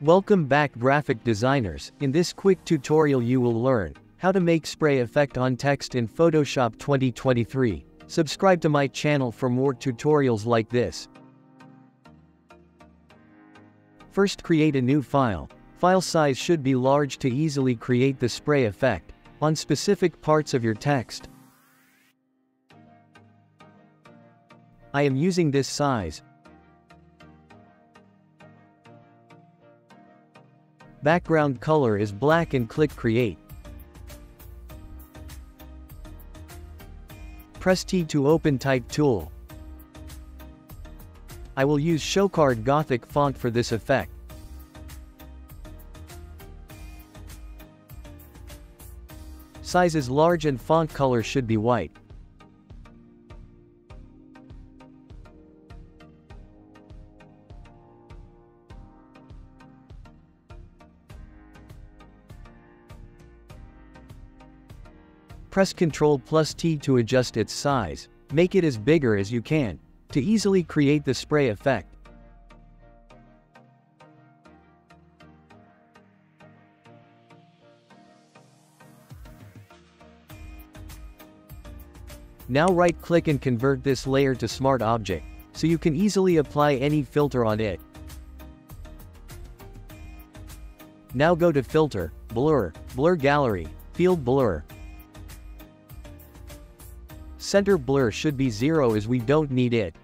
Welcome back, graphic designers. In this quick tutorial you will learn how to make spray effect on text in Photoshop 2023. Subscribe to my channel for more tutorials like this. First, create a new file. File size should be large to easily create the spray effect on specific parts of your text. I am using this size. Background color is black and click Create. Press T to open Type tool. I will use Showcard Gothic font for this effect. Size is large and font color should be white. Press Ctrl+T to adjust its size. Make it as bigger as you can, to easily create the spray effect. Now right-click and convert this layer to Smart Object, so you can easily apply any filter on it. Now go to Filter, Blur, Blur Gallery, Field Blur. Center blur should be 0 as we don't need it.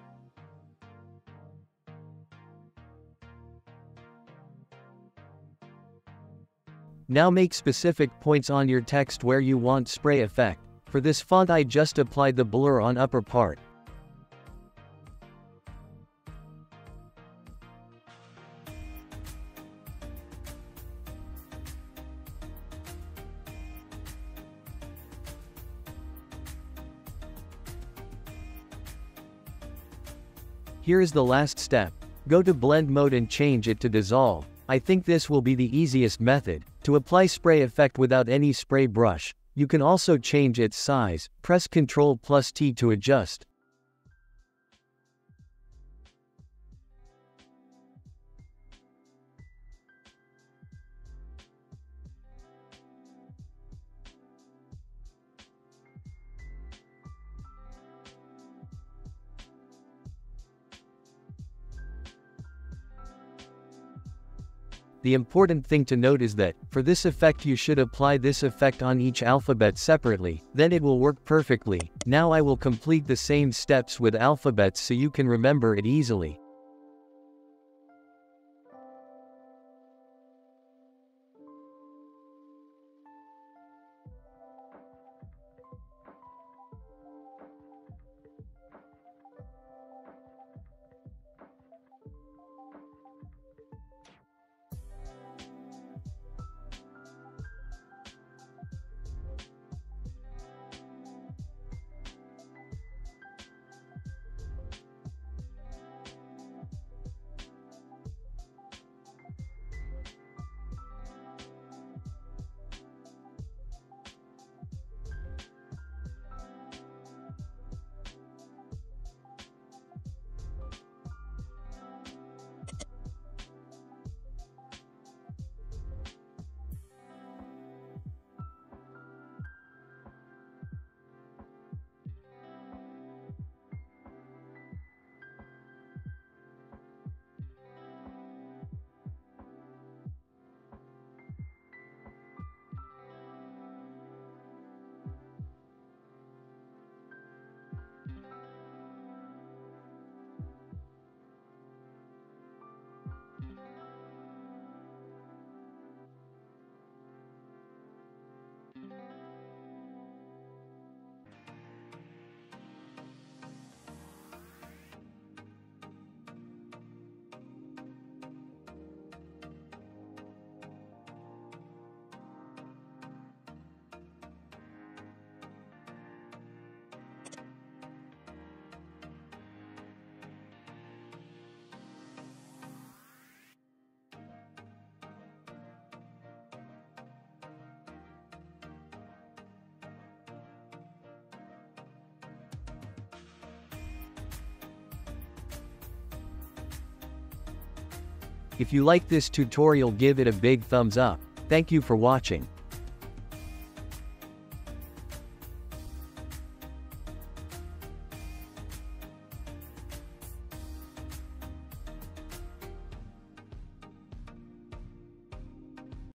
Now make specific points on your text where you want spray effect. For this font I just applied the blur on upper part. Here is the last step. Go to blend mode and change it to dissolve. I think this will be the easiest method to apply spray effect without any spray brush. You can also change its size. Press Ctrl+T to adjust. The important thing to note is that, for this effect you should apply this effect on each alphabet separately, then it will work perfectly. Now I will complete the same steps with alphabets so you can remember it easily. If you like this tutorial, give it a big thumbs up. Thank you for watching.